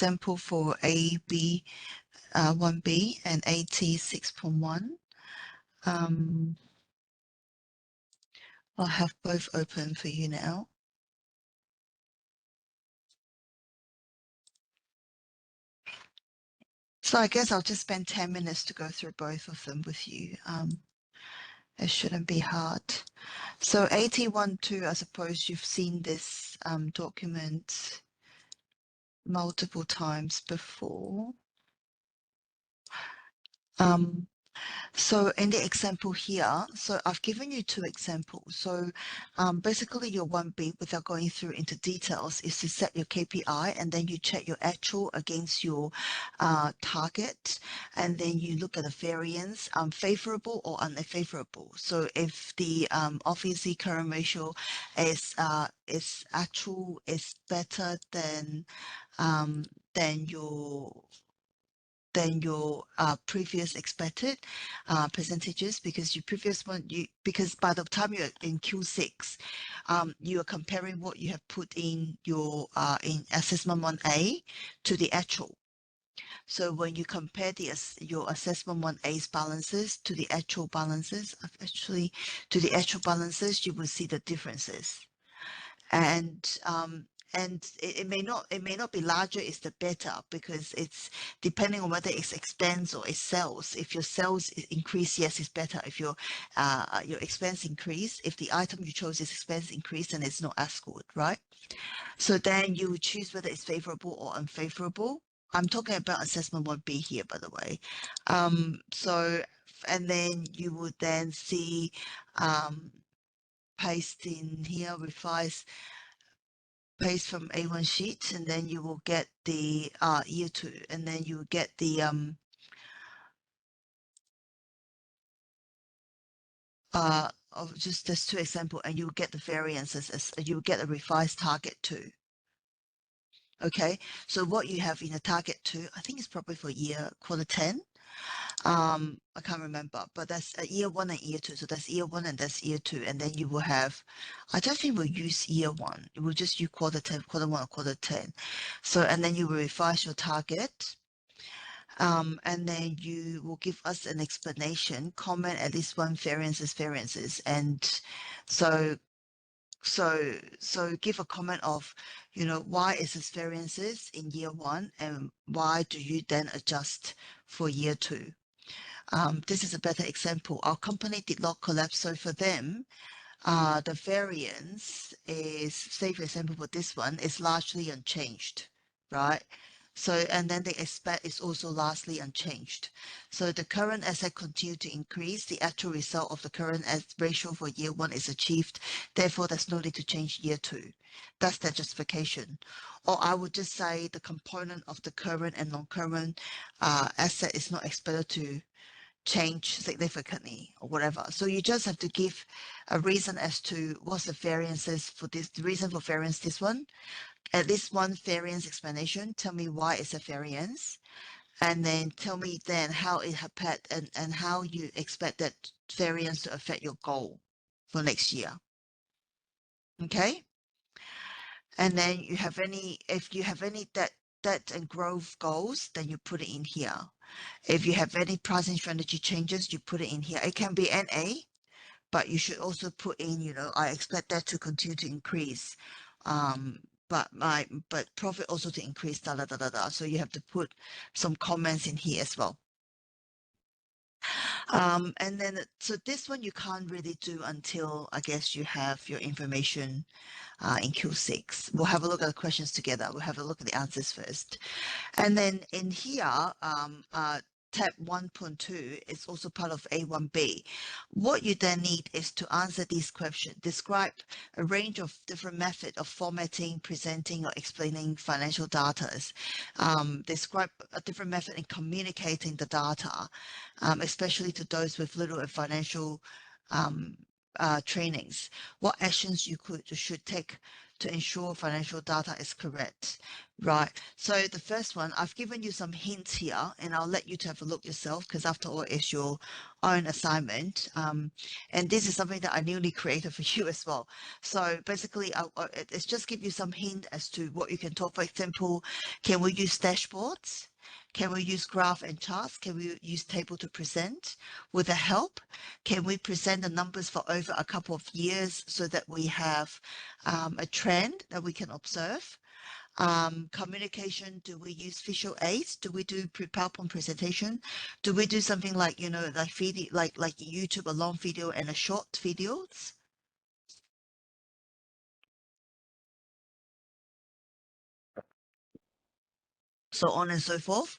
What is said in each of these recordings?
example for AT1B and AT6.1. I'll have both open for you now. So I guess I'll just spend 10 minutes to go through both of them with you. It shouldn't be hard. So AT1-2, I suppose you've seen this document multiple times before. So in the example here, so I've given you two examples. So basically your 1B, without going through into details, is to set your KPI and then you check your actual against your target, and then you look at the variance, favorable or unfavorable. So if the obviously current ratio is actual is better than your previous expected percentages, because your previous one, because by the time you're in Q6, you are comparing what you have put in your in assessment 1A to the actual. So when you compare your assessment 1A's balances to the actual balances, you will see the differences. And it may not be larger is the better, because it's depending on whether it's expense or it's sales. If your sales increase, yes, it's better. If your expense increase, if the item you chose is expense increase, then it's not as good, right? So then you would choose whether it's favorable or unfavorable. I'm talking about assessment 1B here, by the way. So, and then you would then see paste in here, revise, paste from A1 sheet, and then you will get the year 2, and then you get the of just this 2 example, and you will get the variances as you will get a revised target 2. Okay, so what you have in a target 2, I think it's probably for quarter 10. I can't remember, but that's year 1 and year 2. So that's year 1 and that's year 2, and then you will have, I don't think we'll use year 1. It will just use quarter 10, quarter 1, or quarter 10. So, and then you will revise your target. And then you will give us an explanation, comment at least one variances, and so give a comment of, why is this variances in year 1 and why do you then adjust for year 2? This is a better example. Our company did not collapse, so for them, the variance is, say for example, for this one, is largely unchanged, right? So, and then they expect it's also largely unchanged. So the current asset continue to increase. The actual result of the current ratio for year 1 is achieved. Therefore, there's no need to change year 2. That's their justification. Or I would just say the component of the current and non-current asset is not expected to change significantly or whatever. So you just have to give a reason as to what's the variances for this, the reason for variance this one. At least one variance explanation. Tell me why it's a variance, and then tell me then how it happened and how you expect that variance to affect your goal for next year. Okay. And then if you have any debt and growth goals, then you put it in here. If you have any pricing strategy changes, you put it in here. It can be NA, but you should also put in, I expect that to continue to increase. But profit also to increase, da da da da da. So you have to put some comments in here as well. And then so this one you can't really do until I guess you have your information in Q6. We'll have a look at the questions together. We'll have a look at the answers first. And then in here, tab 1.2 is also part of A1B. What you then need is to answer these questions. Describe a range of different methods of formatting, presenting, or explaining financial data. Describe a different method in communicating the data, especially to those with little financial trainings. What actions you should take to ensure financial data is correct. Right. So the first one, I've given you some hints here, and I'll let you to have a look yourself because after all, it's your own assignment. And this is something that I newly created for you as well. So basically, it's just give you some hint as to what you can talk. For example, can we use dashboards? Can we use graph and charts? Can we use table to present? With the help, can we present the numbers for over a couple of years so that we have a trend that we can observe? Communication, do we use visual aids? Do we do PowerPoint presentation? Do we do something like, like video, like YouTube, a long video and a short videos? So on and so forth.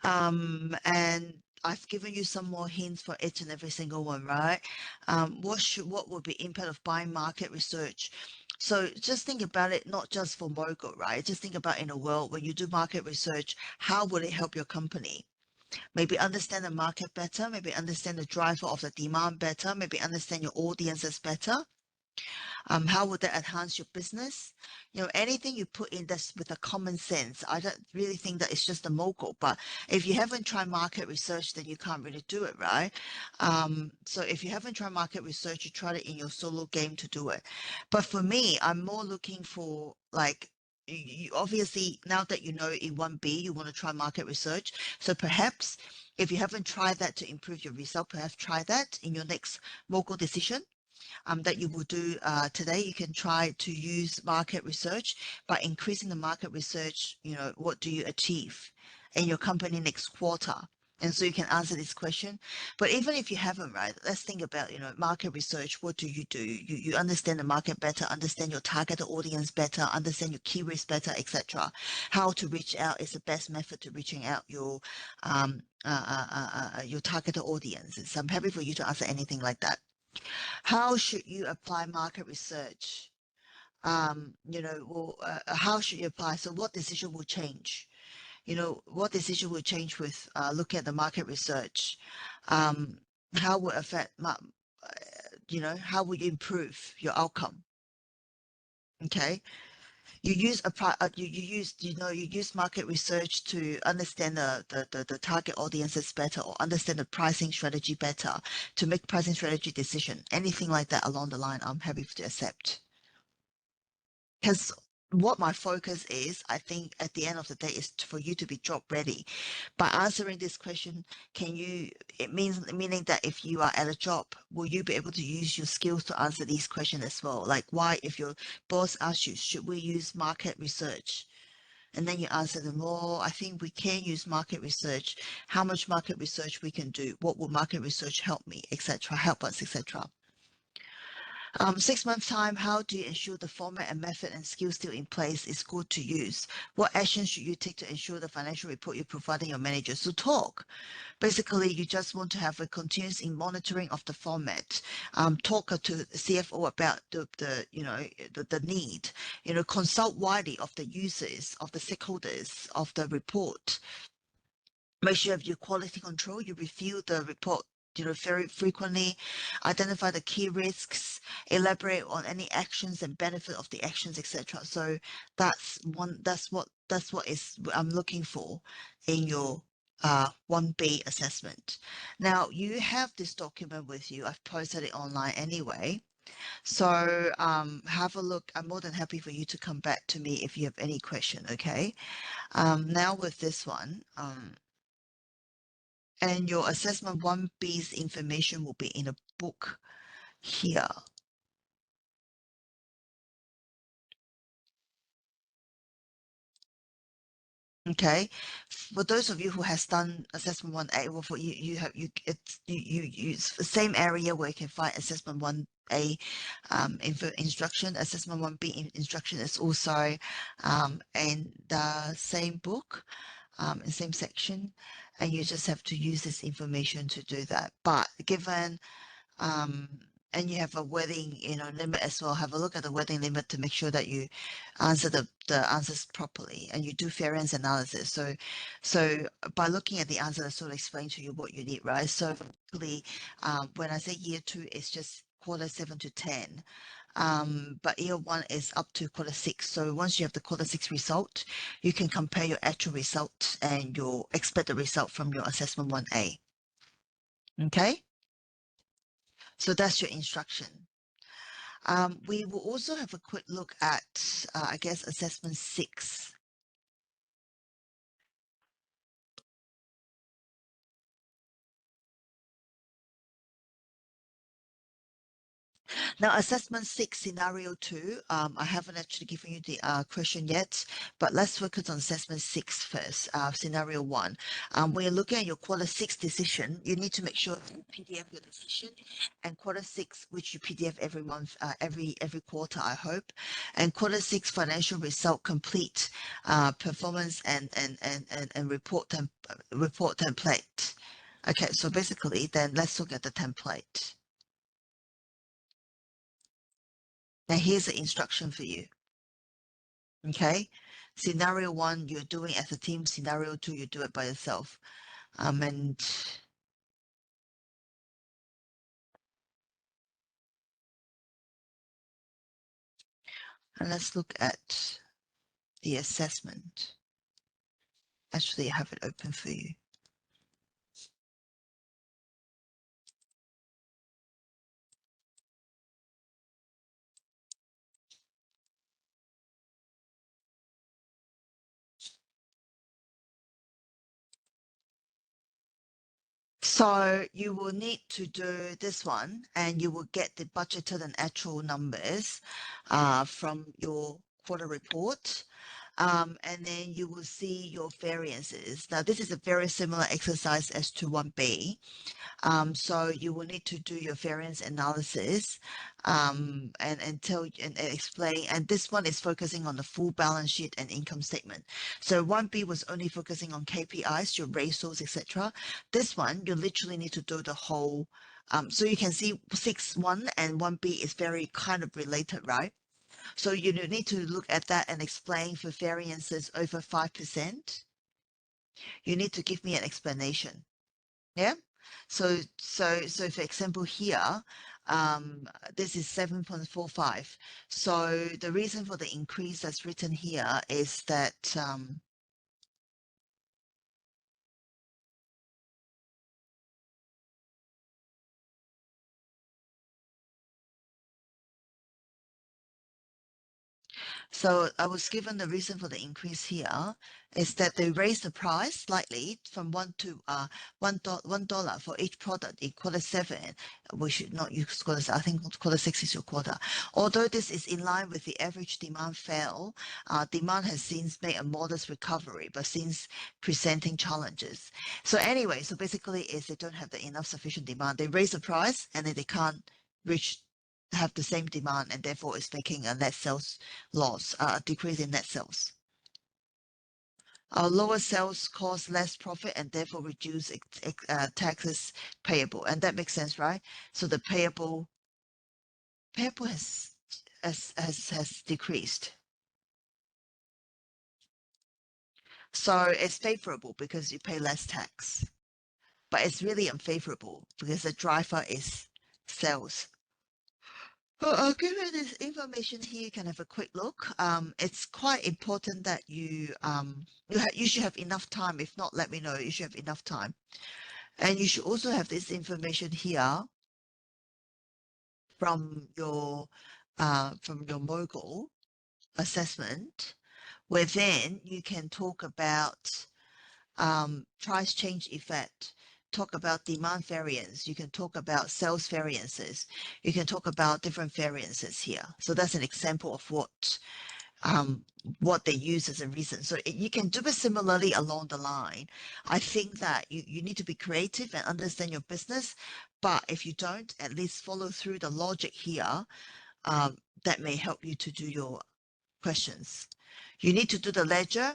And I've given you some more hints for each and every single one, right? What would be impact of buying market research? So just think about it, not just for Mogul, right? Just think about in a world when you do market research, how would it help your company? Maybe understand the market better, maybe understand the driver of the demand better, maybe understand your audiences better. How would that enhance your business? Anything you put in that's with a common sense. I don't really think that it's just a mogul, but if you haven't tried market research, then you can't really do it, right? So if you haven't tried market research, you try it in your solo game to do it. But for me, I'm more looking for like, you obviously now that you know in 1B, you want to try market research. So perhaps if you haven't tried that to improve your result, perhaps try that in your next mogul decision that you will do today. You can try to use market research. By increasing the market research, what do you achieve in your company next quarter? And so you can answer this question. But even if you haven't, right, let's think about, market research. What do? You understand the market better, understand your target audience better, understand your keywords better, etc. How to reach out is the best method to reaching out your target audience. So I'm happy for you to answer anything like that. How should you apply market research? How should you apply? So what decision will change? What decision will change with looking at the market research? Um, how will affect, how will you improve your outcome? Okay. You use market research to understand the target audiences better or understand the pricing strategy better to make pricing strategy decision. Anything like that along the line, I'm happy to accept. Because what my focus is, I think at the end of the day, is for you to be job ready. By answering this question, meaning that if you are at a job, will you be able to use your skills to answer these questions as well? Like why, if your boss asks you, should we use market research? And then you answer them, oh, I think we can use market research. How much market research we can do? What will market research help me, etc., help us, etc. 6 months time, how do you ensure the format and method and skills still in place is good to use? What actions should you take to ensure the financial report you're providing your managers? So talk. Basically, you just want to have a continuous in monitoring of the format. Talk to the CFO about the need. Consult widely of the users, of the stakeholders of the report. Make sure you have your quality control. You review the report very frequently, identify the key risks, elaborate on any actions and benefit of the actions, etc. So that's what is I'm looking for in your 1B assessment. Now you have this document with you. I've posted it online anyway. So have a look. I'm more than happy for you to come back to me if you have any question, okay? Now with this one, and your assessment 1B's information will be in a book here. Okay, for those of you who has done assessment 1A, well, for you have it's you use the same area where you can find assessment 1A instruction. Assessment 1B instruction is also in the same book, in same section, and you just have to use this information to do that. But given um, and you have a wording, limit as well. Have a look at the wording limit to make sure that you answer the answers properly, and you do variance analysis. So by looking at the answer, I sort of explain to you what you need, right? So basically, when I say year two, it's just quarter 7 to 10. But year one is up to quarter six. So once you have the quarter six result, you can compare your actual result and your expected result from your assessment 1A. Okay, so that's your instruction. We will also have a quick look at, I guess, assessment 6. Now, assessment 6, scenario 2, I haven't actually given you the question yet, but let's focus on assessment 6 first. Scenario 1, when you're looking at your quarter 6 decision, you need to make sure you PDF your decision, and quarter 6, which you PDF every month, every quarter, I hope, and quarter 6 financial result complete, performance and report template. Okay, so basically, then let's look at the template. Now here's the instruction for you. Okay. Scenario 1, you're doing as a team. Scenario 2, you do it by yourself. And let's look at the assessment. Actually, I have it open for you. So you will need to do this one, and you will get the budgeted and actual numbers from your quarter report. And then you will see your variances. Now, this is a very similar exercise as to 1B. So you will need to do your variance analysis and tell and explain. And this one is focusing on the full balance sheet and income statement. So 1B was only focusing on KPIs, your ratios, etc. This one, you literally need to do the whole. So you can see 6.1 and 1B is very kind of related, right? So you need to look at that and explain for variances over 5%. You need to give me an explanation. Yeah. So for example here, this is 7.45. So the reason for the increase that's written here is that so I was given the reason for the increase here is that they raised the price slightly from $1 for each product in quarter 7. We should not use quarter. I think quarter 6 is your quarter. Although this is in line with the average demand fell, demand has since made a modest recovery, but since presenting challenges. So anyway, so basically is they don't have the enough sufficient demand. They raise the price and then they can't reach have the same demand, and therefore it's making a net sales loss, a decrease in net sales. Our lower sales cause less profit and therefore reduce taxes payable, and that makes sense, right? So the payable has decreased. So it's favorable because you pay less tax, but it's really unfavorable because the driver is sales. Well, I'll give you this information here. You can have a quick look. It's quite important that you should have enough time. If not, let me know. You should have enough time, and you should also have this information here from your mogul assessment, where then you can talk about price change effect, talk about demand variance, you can talk about sales variances, you can talk about different variances here. So that's an example of what they use as a reason. So you can do it similarly along the line. I think that you need to be creative and understand your business, but if you don't, at least follow through the logic here. That may help you to do your questions. You need to do the ledger.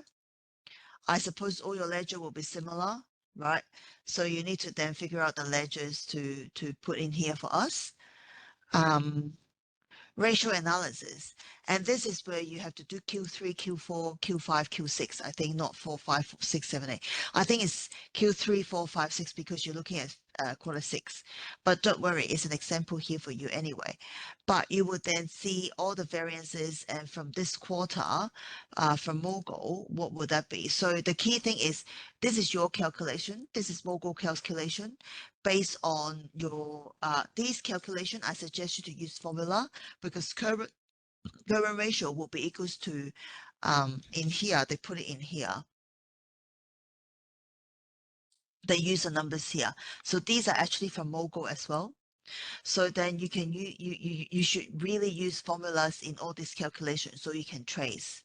I suppose all your ledger will be similar, right? So you need to then figure out the ledgers to put in here for us. Ratio analysis. And this is where you have to do Q3, Q4, Q5, Q6. I think not 4, 5, 6, 7, 8. I think it's Q3, 4, 5, 6 because you're looking at quarter six. But don't worry, it's an example here for you anyway. But you would then see all the variances, and from this quarter, from Mogul, what would that be? So the key thing is this is your calculation. This is Mogul calculation. Based on your these calculation, I suggest you to use formula because current ratio will be equals to in here, they put it in here. They use the numbers here. So these are actually from Mogul as well. So then you should really use formulas in all these calculations so you can trace.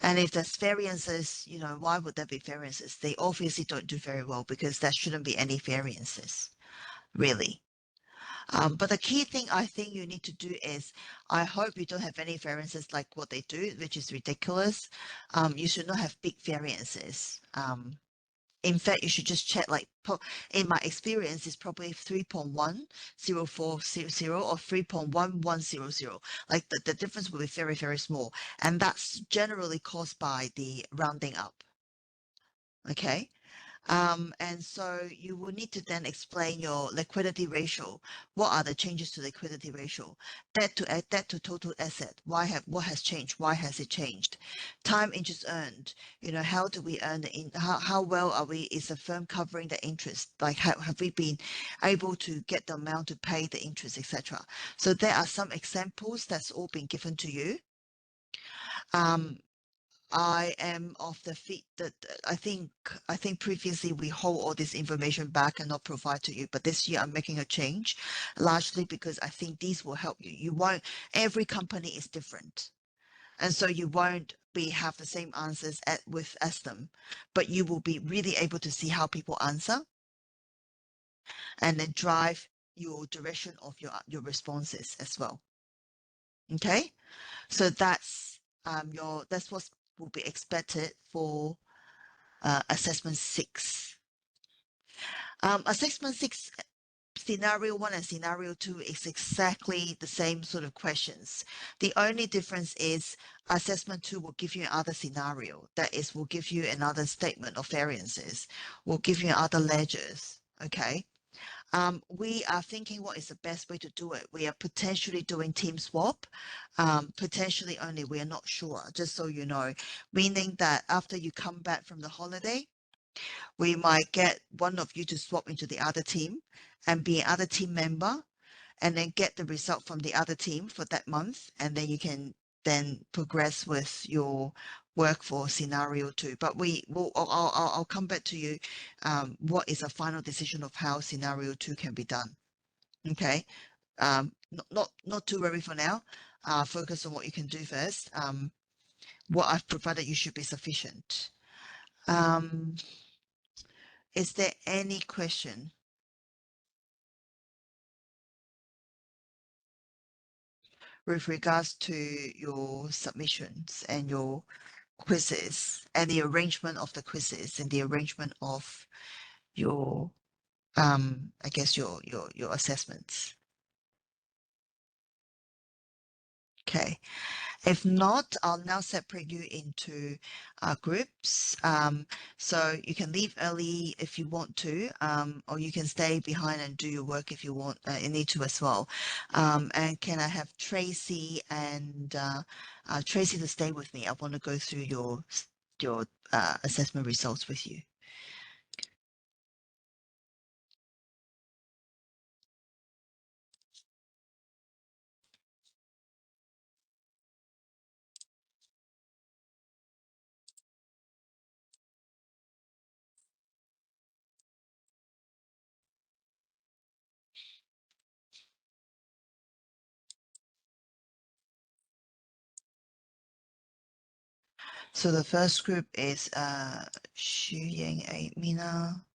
And if there's variances, why would there be variances? They obviously don't do very well because there shouldn't be any variances, really. But the key thing I think you need to do is, I hope you don't have any variances like what they do, which is ridiculous. You should not have big variances. In fact, you should just check, like, in my experience, it's probably 3.10400 or 3.1100. Like the difference will be very, very small. And that's generally caused by the rounding up. Okay. And so you will need to then explain your liquidity ratio. What are the changes to liquidity ratio? Debt to total asset. What has changed? Why has it changed? Time interest earned. How do we earn how well is the firm covering the interest? Like have we been able to get the amount to pay the interest, etc. So there are some examples that's all been given to you. I am of the feet that I think previously we hold all this information back and not provide to you, but this year I'm making a change, largely because I think these will help you. Every company is different, and so you won't have the same answers as them, but you will be really able to see how people answer, and then drive your direction of your responses as well. Okay, so that's what will be expected for assessment 6. Assessment 6, scenario 1 and scenario 2 is exactly the same sort of questions. The only difference is assessment 2 will give you another scenario. That is, will give you another statement of variances, will give you other ledgers. Okay. We are thinking what is the best way to do it. We are potentially doing team swap, potentially only, we are not sure, just so you know, meaning that after you come back from the holiday, we might get one of you to swap into the other team and be another team member, and then get the result from the other team for that month, and then you can then progress with your work for scenario 2. But I'll come back to you. What is a final decision of how scenario 2 can be done? Okay. Not too worried for now. Focus on what you can do first. What I've provided you should be sufficient. Is there any question with regards to your submissions and your quizzes and the arrangement of the quizzes and the arrangement of your I guess your assessments? Okay. If not, I'll now separate you into groups. So you can leave early if you want to, or you can stay behind and do your work if you want, you need to as well. And can I have Tracy and Tracy to stay with me? I want to go through your assessment results with you. So the first group is Xu Ying, Mina,